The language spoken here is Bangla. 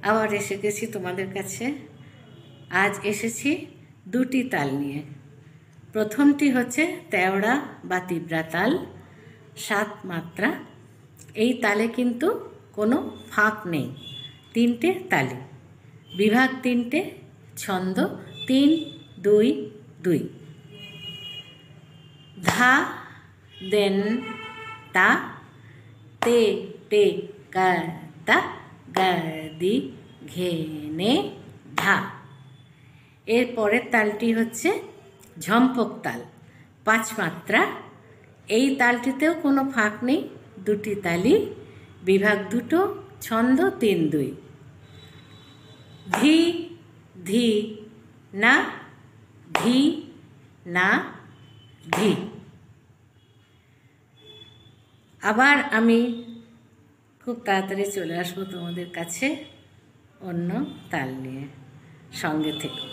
আবার এসে গেছি তোমাদের কাছে। আজ এসেছি দুটি তাল নিয়ে। প্রথমটি হচ্ছে তেওড়া বা তিব্রা তাল, 7 মাত্রা। এই তালে কিন্তু কোনো ফাঁক নেই, 3টে তালি, বিভাগ 3টে, ছন্দ 3 2 2। ধা দেন তা, তে টে কা তা, গা দি ঘেনে ধা। এর পরের তালটি হচ্ছে ঝম্পক তাল, 5 মাত্রা। এই তালটিতেও কোনো ফাঁক নেই, 2টি তালি, বিভাগ 2টো, ছন্দ 3 2। ধি ধি না, ধি না ধি। আবার আমি খুব তাড়াতাড়ি চলে আসবো তোমাদের কাছে অন্য তাল নিয়ে। সঙ্গে থেকো।